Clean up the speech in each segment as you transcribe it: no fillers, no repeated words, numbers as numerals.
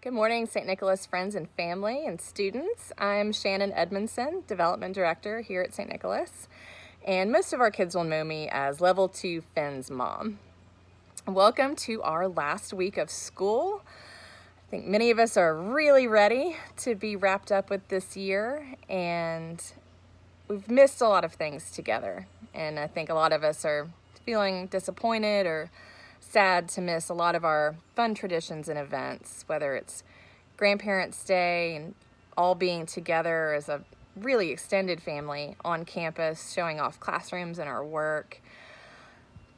Good morning, St. Nicholas friends and family and students. I'm Shannon Edmondson, Development Director here at St. Nicholas, and most of our kids will know me as Level 2 Finn's mom. Welcome to our last week of school. I think many of us are really ready to be wrapped up with this year, and we've missed a lot of things together, and I think a lot of us are feeling disappointed or sad to miss a lot of our fun traditions and events, whether it's Grandparents' Day and all being together as a really extended family on campus, showing off classrooms and our work,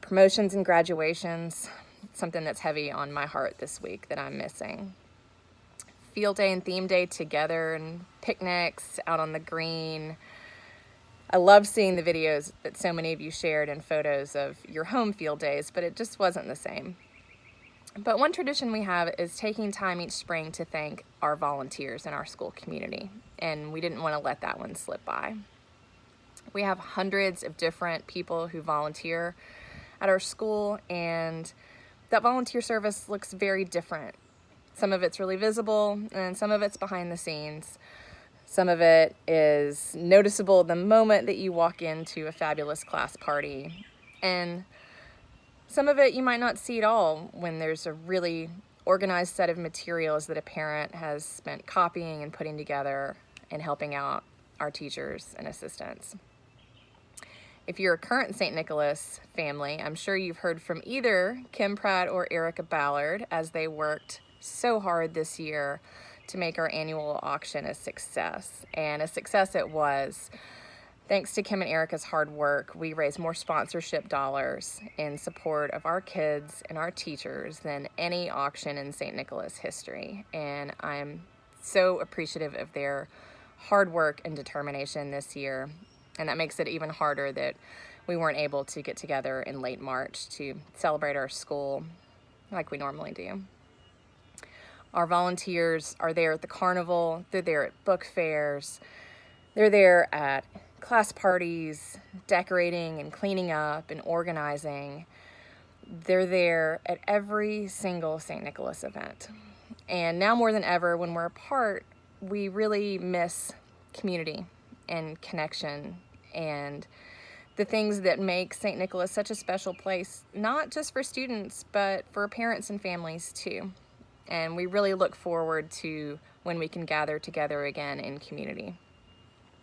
promotions and graduations, something that's heavy on my heart this week that I'm missing. Field day and theme day together and picnics out on the green. I love seeing the videos that so many of you shared and photos of your home field days, but it just wasn't the same. But one tradition we have is taking time each spring to thank our volunteers in our school community, and we didn't want to let that one slip by. We have hundreds of different people who volunteer at our school, and that volunteer service looks very different. Some of it's really visible, and some of it's behind the scenes. Some of it is noticeable the moment that you walk into a fabulous class party, and some of it you might not see at all when there's a really organized set of materials that a parent has spent copying and putting together and helping out our teachers and assistants. If you're a current St. Nicholas family, I'm sure you've heard from either Kim Pratt or Erica Ballard as they worked so hard this year to make our annual auction a success, and a success it was. Thanks to Kim and Erica's hard work, we raised more sponsorship dollars in support of our kids and our teachers than any auction in St. Nicholas history, and I'm so appreciative of their hard work and determination this year, and that makes it even harder that we weren't able to get together in late March to celebrate our school like we normally do. Our volunteers are there at the carnival, they're there at book fairs, they're there at class parties, decorating and cleaning up and organizing. They're there at every single St. Nicholas event. And now more than ever, when we're apart, we really miss community and connection and the things that make St. Nicholas such a special place, not just for students, but for parents and families too. And we really look forward to when we can gather together again in community.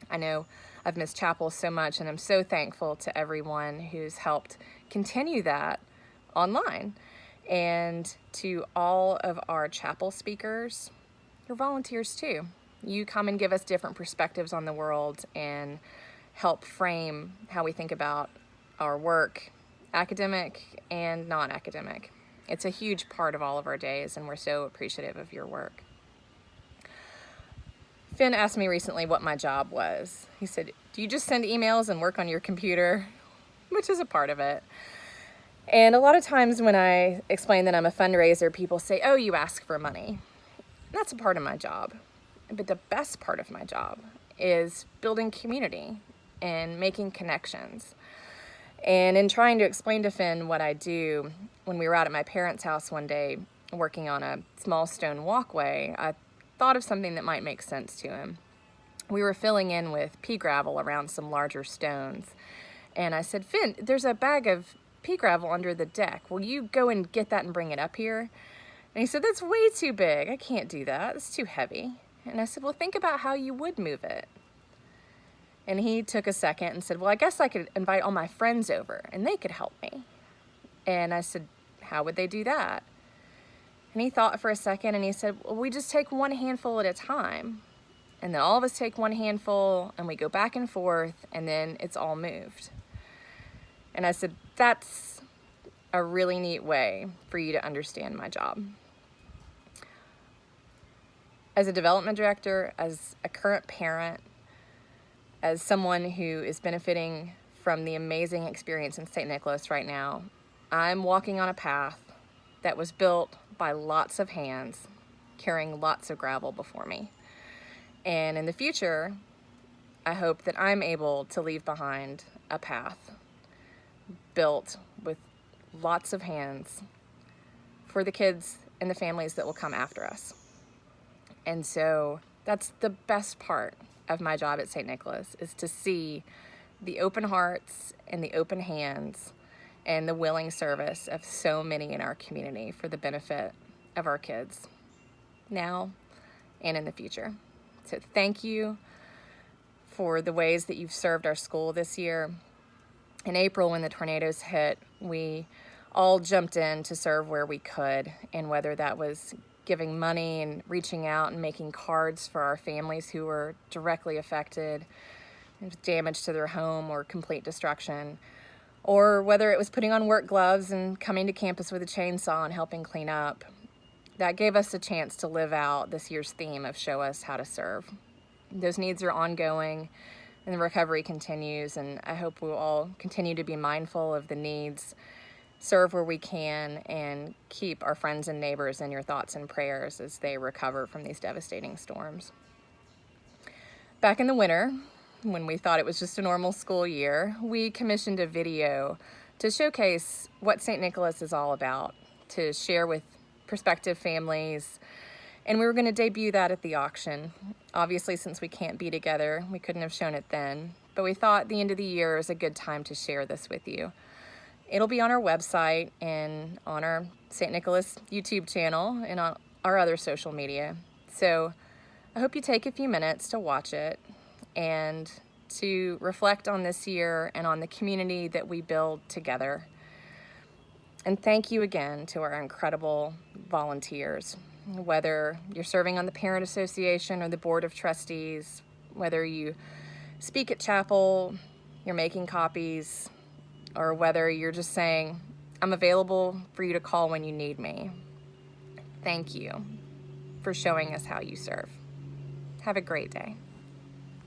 I know I've missed chapel so much, and I'm so thankful to everyone who's helped continue that online. And to all of our chapel speakers, you're volunteers too. You come and give us different perspectives on the world and help frame how we think about our work, academic and non-academic. It's a huge part of all of our days, and we're so appreciative of your work. Finn asked me recently what my job was. He said, "Do you just send emails and work on your computer?" Which is a part of it. And a lot of times when I explain that I'm a fundraiser, people say, "Oh, you ask for money." And that's a part of my job. But the best part of my job is building community and making connections. And in trying to explain to Finn what I do, when we were out at my parents' house one day working on a small stone walkway, I thought of something that might make sense to him. We were filling in with pea gravel around some larger stones. And I said, "Finn, there's a bag of pea gravel under the deck. Will you go and get that and bring it up here?" And he said, "That's way too big. I can't do that. It's too heavy." And I said, "Well, think about how you would move it." And he took a second and said, "Well, I guess I could invite all my friends over and they could help me." And I said, "How would they do that?" And he thought for a second and he said, "Well, we just take one handful at a time. And then all of us take one handful and we go back and forth and then it's all moved." And I said, "That's a really neat way for you to understand my job." As a development director, as a current parent, as someone who is benefiting from the amazing experience in St. Nicholas right now, I'm walking on a path that was built by lots of hands, carrying lots of gravel before me. And in the future, I hope that I'm able to leave behind a path built with lots of hands for the kids and the families that will come after us. And so that's the best part of my job at St. Nicholas, is to see the open hearts and the open hands and the willing service of so many in our community for the benefit of our kids now and in the future. So thank you for the ways that you've served our school this year. In April, when the tornadoes hit, we all jumped in to serve where we could, and whether that was giving money and reaching out and making cards for our families who were directly affected with damage to their home or complete destruction, or whether it was putting on work gloves and coming to campus with a chainsaw and helping clean up. That gave us a chance to live out this year's theme of Show Us How to Serve. Those needs are ongoing and the recovery continues, and I hope we'll all continue to be mindful of the needs, serve where we can, and keep our friends and neighbors in your thoughts and prayers as they recover from these devastating storms. Back in the winter, when we thought it was just a normal school year, we commissioned a video to showcase what St. Nicholas is all about, to share with prospective families, and we were going to debut that at the auction. Obviously, since we can't be together, we couldn't have shown it then, but we thought the end of the year is a good time to share this with you. It'll be on our website and on our St. Nicholas YouTube channel and on our other social media. So I hope you take a few minutes to watch it and to reflect on this year and on the community that we build together. And thank you again to our incredible volunteers, whether you're serving on the Parent Association or the Board of Trustees, whether you speak at chapel, you're making copies, or whether you're just saying, I'm available for you to call when you need me. Thank you for showing us how you serve. Have a great day.